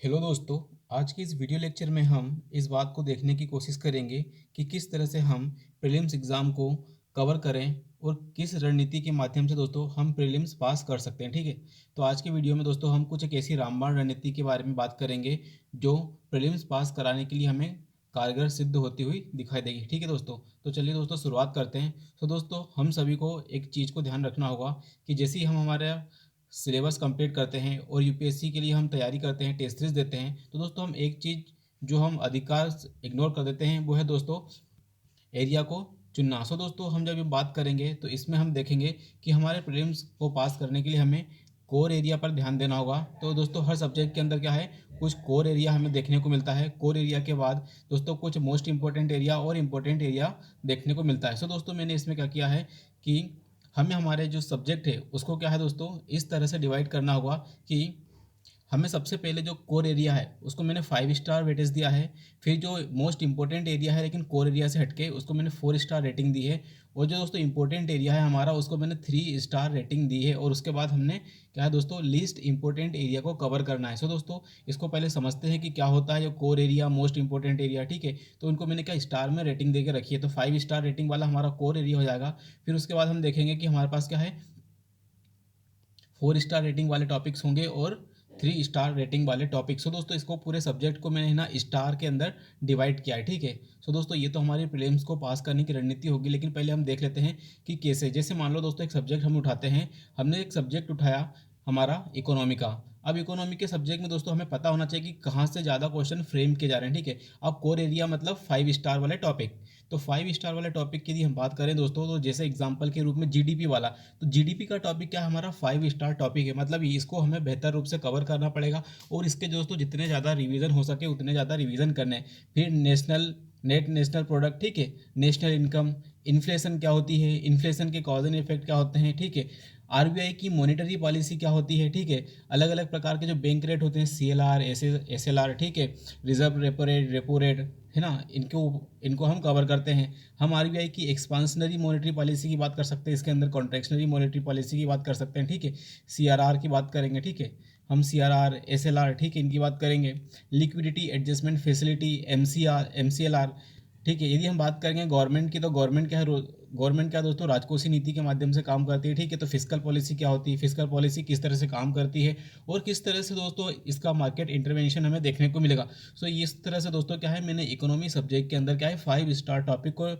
Hello दोस्तों। आज की इस वीडियो लेक्चर में हम इस बात को देखने की कोशिश करेंगे कि किस तरह से हम प्रीलिम्स एग्ज़ाम को कवर करें और किस रणनीति के माध्यम से दोस्तों हम प्रीलिम्स पास कर सकते हैं। ठीक है, तो आज की वीडियो में दोस्तों हम कुछ एक ऐसी रामबाण रणनीति के बारे में बात करेंगे जो प्रीलिम्स पास कराने के लिए हमें कारगर सिद्ध होती हुई दिखाई देगी। ठीक है दोस्तों, तो चलिए दोस्तों शुरुआत करते हैं। तो दोस्तों हम सभी को एक चीज़ को ध्यान रखना होगा कि जैसे ही हम हमारा सिलेबस कंप्लीट करते हैं और यूपीएससी के लिए हम तैयारी करते हैं, टेस्ट सीरीज देते हैं, तो दोस्तों हम एक चीज़ जो हम अधिकार इग्नोर कर देते हैं वो है दोस्तों एरिया को चुनना। सो दोस्तों हम जब ये बात करेंगे तो इसमें हम देखेंगे कि हमारे प्रीलिम्स को पास करने के लिए हमें कोर एरिया पर ध्यान देना होगा। तो दोस्तों हर सब्जेक्ट के अंदर क्या है, कुछ कोर एरिया हमें देखने को मिलता है। कोर एरिया के बाद दोस्तों कुछ मोस्ट इंपॉर्टेंट एरिया और इम्पोर्टेंट एरिया देखने को मिलता है। सो दोस्तों मैंने इसमें क्या किया है कि हमें हमारे जो सब्जेक्ट है उसको क्या है दोस्तों इस तरह से डिवाइड करना होगा कि हमें सबसे पहले जो कोर एरिया है उसको मैंने 5 स्टार वेटेज दिया है। फिर जो मोस्ट इंपॉर्टेंट एरिया है लेकिन कोर एरिया से हटके उसको मैंने 4 स्टार रेटिंग दी है। और जो दोस्तों इंपॉर्टेंट एरिया है हमारा उसको मैंने 3 स्टार रेटिंग दी है। और उसके बाद हमने क्या है दोस्तों लीस्ट इंपॉर्टेंट एरिया को कवर करना है। सो दोस्तों इसको पहले समझते हैं कि क्या होता है जो core area most important area. ठीक है, तो उनको मैंने क्या स्टार में रेटिंग दे के रखी है। तो 5 स्टार रेटिंग वाला हमारा कोर एरिया हो जाएगा। फिर उसके बाद हम देखेंगे कि हमारे पास क्या है 4 स्टार रेटिंग वाले टॉपिक्स होंगे और 3 स्टार रेटिंग वाले टॉपिक्स। सो दोस्तों इसको पूरे सब्जेक्ट को मैंने ना स्टार के अंदर डिवाइड किया है। ठीक है, सो दोस्तों ये तो हमारी प्रीलिम्स को पास करने की रणनीति होगी, लेकिन पहले हम देख लेते हैं कि कैसे। जैसे मान लो दोस्तों एक सब्जेक्ट हम उठाते हैं, हमने एक सब्जेक्ट उठाया हमारा इकोनॉमी का। अब इकोनॉमी के सब्जेक्ट में दोस्तों हमें पता होना चाहिए कि कहाँ से ज़्यादा क्वेश्चन फ्रेम किए जा रहे हैं। ठीक है, अब कोर एरिया मतलब 5 स्टार वाले टॉपिक। तो 5 स्टार वाले टॉपिक की यदि हम बात करें दोस्तों, तो जैसे एग्जांपल के रूप में जीडीपी वाला, तो जीडीपी का टॉपिक क्या हमारा 5 स्टार टॉपिक है। मतलब इसको हमें बेहतर रूप से कवर करना पड़ेगा और इसके दोस्तों जितने ज़्यादा रिवीजन हो सके उतने ज़्यादा रिवीजन करने हैं। फिर नेट नेशनल प्रोडक्ट, ठीक है, नेशनल इनकम, इन्फ्लेशन क्या होती है, इन्फ्लेशन के कॉज एंड इफेक्ट क्या होते हैं, ठीक है, आरबीआई की मॉनेटरी पॉलिसी क्या होती है, ठीक है, अलग अलग प्रकार के जो बैंक रेट होते हैं, सीएलआर, एसएलआर, ठीक है, रिजर्व रेपो रेट है ना, इनको इनको हम कवर करते हैं। हम आरबीआई की एक्सपांशनरी मॉनेटरी पॉलिसी की बात कर सकते हैं, इसके अंदर कॉन्ट्रैक्शनरी मॉनेटरी पॉलिसी की बात कर सकते हैं। ठीक है, सीआरआर की बात करेंगे। ठीक है, हम सीआरआर, एसएलआर, ठीक है, इनकी बात करेंगे। Liquidity adjustment facility, MCLR. ठीक है, यदि हम बात करेंगे गवर्नमेंट की, तो गवर्नमेंट क्या दोस्तों राजकोषीय नीति के माध्यम से काम करती है। ठीक है, तो फिस्कल पॉलिसी क्या होती है, फिस्कल पॉलिसी किस तरह से काम करती है और किस तरह से दोस्तों इसका मार्केट इंटरवेंशन हमें देखने को मिलेगा। सो इस तरह से दोस्तों क्या है, मैंने इकोनॉमी सब्जेक्ट के अंदर क्या है 5 स्टार टॉपिक को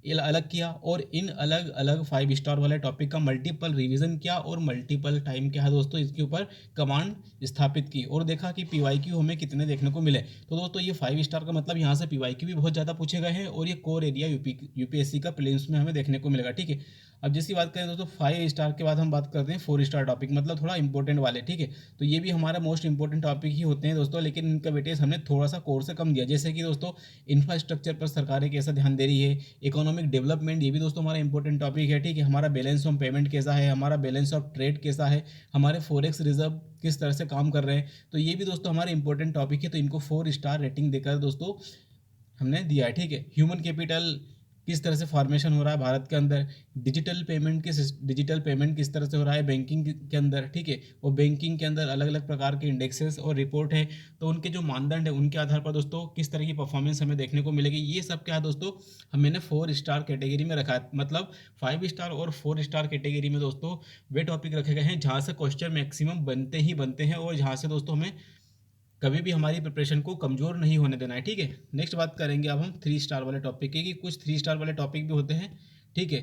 अलग किया और इन अलग अलग 5 स्टार वाले टॉपिक का मल्टीपल रिवीजन किया और मल्टीपल टाइम क्या है दोस्तों इसके ऊपर कमांड स्थापित की और देखा कि पीवाईक्यू हमें कितने देखने को मिले। तो दोस्तों ये 5 स्टार का मतलब यहाँ से पीवाईक्यू भी बहुत ज़्यादा पूछे गए हैं और ये कोर एरिया यूपीएससी का प्रीलिम्स में हमें देखने को मिलेगा। ठीक है, अब जैसी बात करें दोस्तों 5 स्टार के बाद हम बात करते हैं 4 स्टार टॉपिक, मतलब थोड़ा इंपॉर्टेंट वाले। ठीक है, तो ये भी हमारा मोस्ट इंपॉर्टेंट टॉपिक ही होते हैं दोस्तों, लेकिन इनका वेटेज हमने थोड़ा सा कोर से कम दिया। जैसे कि दोस्तों इंफ्रास्ट्रक्चर पर सरकारें कैसा ध्यान दे रही है, इकोनॉमिक डेवलपमेंट, ये भी दोस्तों हमारा इंपॉर्टेंट टॉपिक है। ठीक है, हमारा बैलेंस ऑफ पेमेंट कैसा है, हमारा बैलेंस ऑफ ट्रेड कैसा है, हमारे फॉरेक्स रिजर्व किस तरह से काम कर रहे हैं, तो ये भी दोस्तों हमारे इंपॉर्टेंट टॉपिक है। तो इनको 4 स्टार रेटिंग देकर दोस्तों हमने दिया है। ठीक है, ह्यूमन कैपिटल किस तरह से फॉर्मेशन हो रहा है भारत के अंदर, डिजिटल पेमेंट किस तरह से हो रहा है बैंकिंग के अंदर। ठीक है, वो बैंकिंग के अंदर अलग अलग प्रकार के इंडेक्सेस और रिपोर्ट है, तो उनके जो मानदंड है उनके आधार पर दोस्तों किस तरह की परफॉर्मेंस हमें देखने को मिलेगी, ये सब क्या है दोस्तों मैंने 4 स्टार कैटेगरी में रखा है। मतलब 5 स्टार और 4 स्टार कैटेगरी में दोस्तों वे टॉपिक रखे गए हैं जहाँ से क्वेश्चन मैक्सिमम बनते ही बनते हैं और जहाँ से दोस्तों हमें कभी भी हमारी प्रिपरेशन को कमज़ोर नहीं होने देना है। ठीक है, नेक्स्ट बात करेंगे अब हम 3 स्टार वाले टॉपिक की, कि कुछ 3 स्टार वाले टॉपिक भी होते हैं। ठीक है,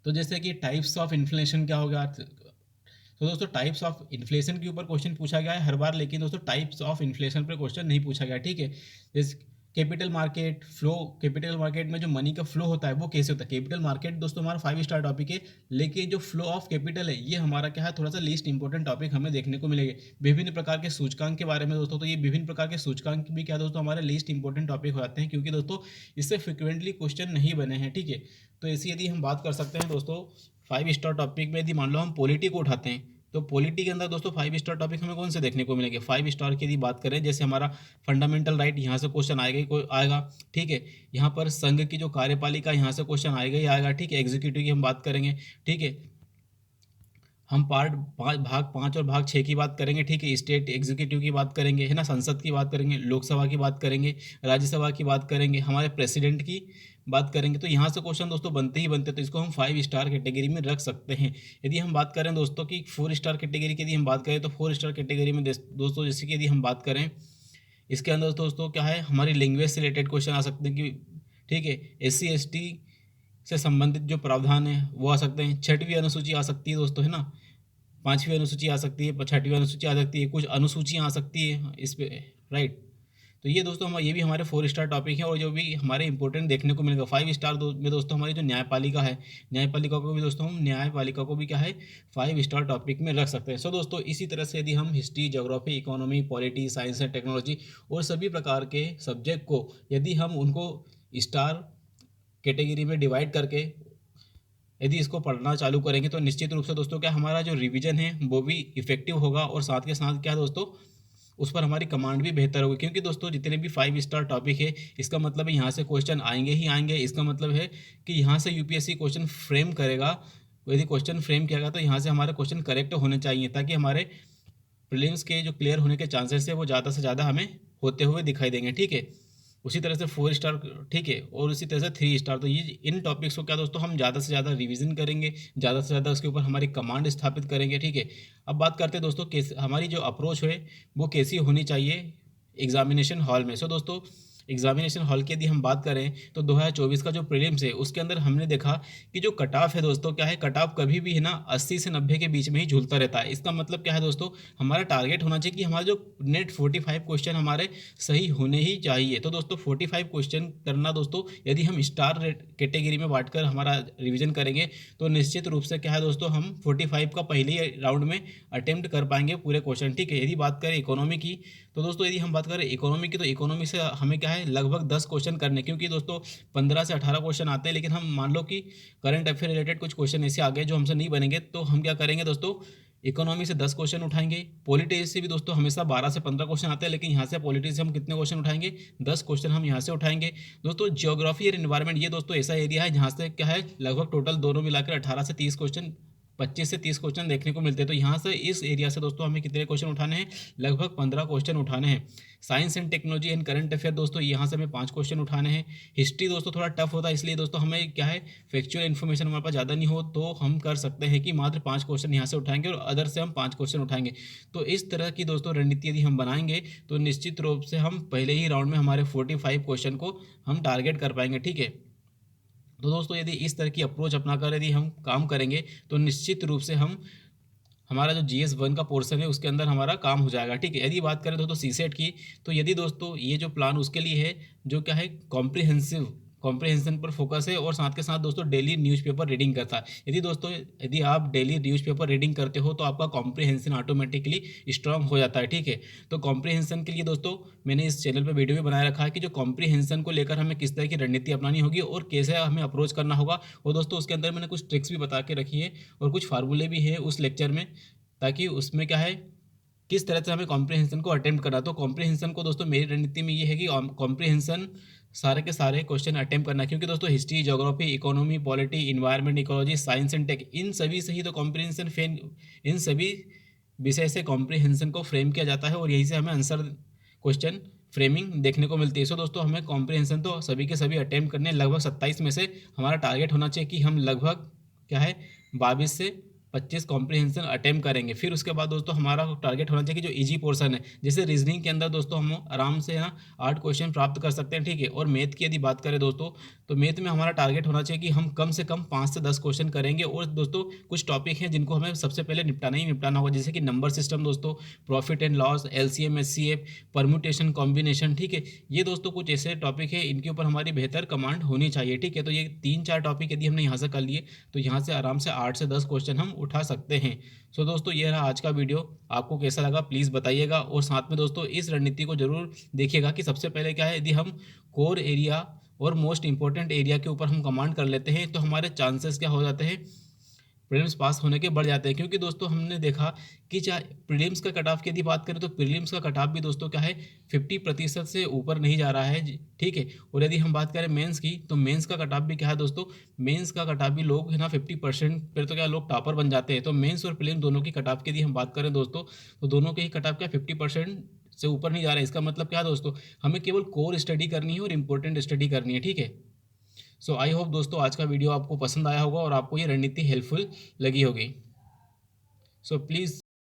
तो जैसे कि टाइप्स ऑफ इन्फ्लेशन क्या हो गया। तो दोस्तों टाइप्स ऑफ इन्फ्लेशन के ऊपर क्वेश्चन पूछा गया है हर बार, लेकिन दोस्तों टाइप्स ऑफ इन्फ्लेशन पर क्वेश्चन नहीं पूछा गया। ठीक है, जैसे capital market flow, capital market में जो मनी का फ्लो होता है वो कैसे होता है। कैपिटल मार्केट दोस्तों हमारा 5 स्टार टॉपिक है, लेकिन जो फ्लो ऑफ कैपिटल है ये हमारा क्या है थोड़ा सा लीस्ट इंपॉर्टेंट टॉपिक हमें देखने को मिलेगा। विभिन्न प्रकार के सूचकांक के बारे में दोस्तों, तो ये विभिन्न प्रकार के सूचकांक भी क्या दोस्तों हमारे लीस्ट इंपॉर्टेंट टॉपिक हो जाते हैं, क्योंकि दोस्तों इससे फ्रिक्वेंटली क्वेश्चन नहीं बने हैं। ठीक है, तो ऐसी यदि हम बात कर सकते हैं दोस्तों 5 स्टार टॉपिक में, यदि मान लो हम पॉलिटी को उठाते हैं, तो पॉलिटी के अंदर दोस्तों 5 स्टार टॉपिक हमें कौन से देखने को मिलेंगे। 5 स्टार की यदि बात करें, जैसे हमारा फंडामेंटल राइट, यहाँ से क्वेश्चन आएगा ही आएगा। ठीक है, यहाँ पर संघ की जो कार्यपालिका, यहाँ से क्वेश्चन आएगा ही आएगा। ठीक है, एग्जीक्यूटिव की हम बात करेंगे। ठीक है, हम भाग 5 और भाग 6 की बात करेंगे, ठीक है। स्टेट एग्जीक्यूटिव की बात करेंगे, है ना, संसद की बात करेंगे, लोकसभा की बात करेंगे, राज्यसभा की बात करेंगे, हमारे प्रेसिडेंट की बात करेंगे। तो यहाँ से क्वेश्चन दोस्तों बनते ही बनते, तो इसको हम 5 स्टार कैटेगरी में रख सकते हैं। यदि हम बात करें दोस्तों की 4 स्टार कैटेगरी की, यदि हम बात करें तो 4 स्टार कैटेगरी में दोस्तों जैसे कि यदि हम बात करें, इसके अंदर दोस्तों क्या है, हमारी लैंग्वेज से रिलेटेड क्वेश्चन आ सकते हैं कि, ठीक है, SC ST से संबंधित जो प्रावधान है वो आ सकते हैं। 6वीं अनुसूची आ सकती है दोस्तों, है ना, 5वीं अनुसूची आ सकती है, 6वीं अनुसूची आ सकती है, कुछ अनुसूचियाँ आ सकती है इस पे, राइट। तो ये दोस्तों हम, ये भी हमारे 4 स्टार टॉपिक है, और जो भी हमारे इंपॉर्टेंट देखने को मिलेगा 5 स्टार में दोस्तों, हमारी जो न्यायपालिका है, न्यायपालिका को भी दोस्तों हम, न्यायपालिका को भी क्या है, 5 स्टार टॉपिक में रख सकते हैं। सो दोस्तों इसी तरह से यदि हम history, geography, economy, polity, science and technology और सभी प्रकार के सब्जेक्ट को यदि हम उनको स्टार कैटेगरी में डिवाइड करके यदि इसको पढ़ना चालू करेंगे, तो निश्चित रूप से दोस्तों क्या हमारा जो रिवीजन है वो भी इफेक्टिव होगा, और साथ के साथ क्या दोस्तों, उस पर हमारी कमांड भी बेहतर होगी। क्योंकि दोस्तों जितने भी 5 स्टार टॉपिक है, इसका मतलब है यहाँ से क्वेश्चन आएंगे ही आएंगे। इसका मतलब है कि यहाँ से UPSC क्वेश्चन फ्रेम करेगा। यदि क्वेश्चन फ्रेम किया गया तो यहाँ से हमारे क्वेश्चन करेक्ट होने चाहिए, ताकि हमारे प्रीलिम्स के जो क्लियर होने के चांसेस है वो ज़्यादा से ज़्यादा हमें होते हुए दिखाई देंगे, ठीक है। उसी तरह से 4 स्टार, ठीक है, और उसी तरह से 3 स्टार। तो ये इन टॉपिक्स को क्या दोस्तों हम ज़्यादा से ज़्यादा रिवीजन करेंगे, ज़्यादा से ज़्यादा उसके ऊपर हमारी कमांड स्थापित करेंगे, ठीक है। अब बात करते हैं दोस्तों कैसे हमारी जो अप्रोच है वो कैसी होनी चाहिए एग्जामिनेशन हॉल में। सो दोस्तों एग्जामिनेशन हॉल की यदि हम बात करें तो 2024 का जो प्रीलिम्स है उसके अंदर हमने देखा कि जो कट ऑफ है दोस्तों, क्या है, कट ऑफ कभी भी है ना 80 से 90 के बीच में ही झूलता रहता है। इसका मतलब क्या है दोस्तों, हमारा टारगेट होना चाहिए कि हमारा जो नेट 45 क्वेश्चन हमारे सही होने ही चाहिए। तो दोस्तों 45 क्वेश्चन करना दोस्तों, यदि हम स्टार कैटेगरी में बांटकर हमारा रिविजन करेंगे तो निश्चित रूप से क्या है दोस्तों, हम 45 का पहले ही राउंड में अटेम्प्ट कर पाएंगे पूरे क्वेश्चन, ठीक है। यदि बात करें इकोनॉमी की, तो दोस्तों यदि हम बात करें इकोनॉमी की, तो इकोनॉमी से हमें क्या है लगभग 10 क्वेश्चन करने, क्योंकि दोस्तों 15 से 18 क्वेश्चन आते हैं। लेकिन हम मान लो कि करंट अफेयर रिलेटेड कुछ क्वेश्चन ऐसे आ गए जो हमसे नहीं बनेंगे, तो हम क्या करेंगे दोस्तों, इकोनॉमी से 10 क्वेश्चन उठाएंगे। पॉलिटी से भी दोस्तों हमेशा 12 से 15 क्वेश्चन आते हैं, लेकिन यहाँ से पॉलिटी से हम कितने क्वेश्चन उठाएंगे, 10 क्वेश्चन हम यहाँ से उठाएंगे। दोस्तों ज्योग्राफी और इन्वायरमेंट, ये दोस्तों ऐसा एरिया है जहाँ से क्या है लगभग टोटल दोनों मिलाकर 18 से 30 क्वेश्चन, 25 से 30 क्वेश्चन देखने को मिलते हैं। तो यहाँ से इस एरिया से दोस्तों हमें कितने क्वेश्चन उठाने हैं, लगभग 15 क्वेश्चन उठाने हैं। Science and technology and current affair दोस्तों यहाँ से हमें 5 क्वेश्चन उठाने हैं। हिस्ट्री दोस्तों थोड़ा टफ होता है, इसलिए दोस्तों हमें क्या है फैक्चुअल इन्फॉर्मेशन हमारे पास ज़्यादा नहीं हो तो हम कर सकते हैं कि मात्र 5 क्वेश्चन यहाँ से उठाएंगे और अदर से हम 5 क्वेश्चन उठाएंगे। तो इस तरह की दोस्तों रणनीति यदि हम बनाएंगे तो निश्चित रूप से हम पहले ही राउंड में हमारे 45 क्वेश्चन को हम टारगेट कर पाएंगे, ठीक है। तो दोस्तों यदि इस तरह की अप्रोच अपनाकर यदि हम काम करेंगे तो निश्चित रूप से हम हमारा जो GS1 का पोर्शन है उसके अंदर हमारा काम हो जाएगा, ठीक है। यदि बात करें दोस्तों CSET की, तो यदि दोस्तों ये जो प्लान उसके लिए है जो क्या है कॉम्प्रिहेंशन पर फोकस है, और साथ के साथ दोस्तों डेली न्यूज़पेपर रीडिंग करता है। यदि दोस्तों यदि आप डेली न्यूज़पेपर रीडिंग करते हो तो आपका कॉम्प्रिहेंशन ऑटोमेटिकली स्ट्रांग हो जाता है, ठीक है। तो कॉम्प्रिहेंशन के लिए दोस्तों मैंने इस चैनल पर वीडियो भी बनाया रखा है कि जो कॉम्प्रिहेंशन को लेकर हमें किस तरह की रणनीति अपनानी होगी और कैसे हमें अप्रोच करना होगा। और दोस्तों उसके अंदर मैंने कुछ ट्रिक्स भी बता के रखी है और कुछ फार्मूले भी है उस लेक्चर में, ताकि उसमें क्या है किस तरह से हमें कॉम्प्रिहेंशन को अटेम्प्ट करना। तो कॉम्प्रिहेंशन को दोस्तों मेरी रणनीति में ये है कि कॉम्प्रिहेंशन सारे के सारे क्वेश्चन अटेम्प्ट करना, क्योंकि दोस्तों history, geography, economy, polity, environment, ecology, science and tech, इन सभी से ही तो कॉम्प्रिहेंशन इन सभी विषय से कॉम्प्रिहेंशन को फ्रेम किया जाता है और यहीं से हमें आंसर क्वेश्चन फ्रेमिंग देखने को मिलती है। सो दोस्तों हमें कॉम्प्रिहेंशन तो सभी के सभी अटेम्प्ट करने, लगभग 27 में से हमारा टारगेट होना चाहिए कि हम लगभग क्या है 22 से 25 कॉम्प्रिहेंशन अटेम्प्ट करेंगे। फिर उसके बाद दोस्तों हमारा टारगेट होना चाहिए कि जो इजी पोर्शन है, जैसे रीजनिंग के अंदर दोस्तों हम आराम से ना 8 क्वेश्चन प्राप्त कर सकते हैं, ठीक है। और मैथ की यदि बात करें दोस्तों, तो मैथ में हमारा टारगेट होना चाहिए कि हम कम से कम 5 से 10 क्वेश्चन करेंगे। और दोस्तों कुछ टॉपिक हैं जिनको हमें सबसे पहले निपटाना होगा, जैसे कि नंबर सिस्टम दोस्तों, profit and loss, LCM SCF, permutation, combination, ठीक है। ये दोस्तों कुछ ऐसे टॉपिक है इनके ऊपर हमारी बेहतर कमांड होनी चाहिए, ठीक है। तो ये 3-4 टॉपिक यदि हमने यहाँ से कर लिए तो यहाँ से आराम से 8 से 10 क्वेश्चन हम उठा सकते हैं। सो दोस्तों ये रहा आज का वीडियो, आपको कैसा लगा प्लीज़ बताइएगा। और साथ में दोस्तों इस रणनीति को जरूर देखिएगा कि सबसे पहले क्या है, यदि हम कोर एरिया और मोस्ट इंपॉर्टेंट एरिया के ऊपर हम कमांड कर लेते हैं तो हमारे चांसेस क्या हो जाते हैं प्रीलिम्स पास होने के बढ़ जाते हैं, क्योंकि दोस्तों हमने देखा कि चाहे प्रीलिम्स का कट ऑफ की यदि बात करें तो प्रीलिम्स का कट ऑफ भी दोस्तों क्या है 50% से ऊपर नहीं जा रहा है ठीक है। और यदि हम बात करें मेंस की तो मेंस का कट ऑफ भी क्या है दोस्तों, मेंस का कट ऑफ भी लोग है ना 50% फिर तो क्या लोग टॉपर बन जाते हैं। तो मेंस और प्रीलिम्स दोनों की कट ऑफ की यदि हम बात करें दोस्तों तो दोनों के ही कट ऑफ क्या 50% से ऊपर नहीं जा रहा है। इसका मतलब क्या है दोस्तों, हमें केवल कोर स्टडी करनी है और इंपॉर्टेंट स्टडी करनी है, ठीक है। सो आई होप दोस्तों आज का वीडियो आपको पसंद आया होगा और आपको ये रणनीति हेल्पफुल लगी होगी। So please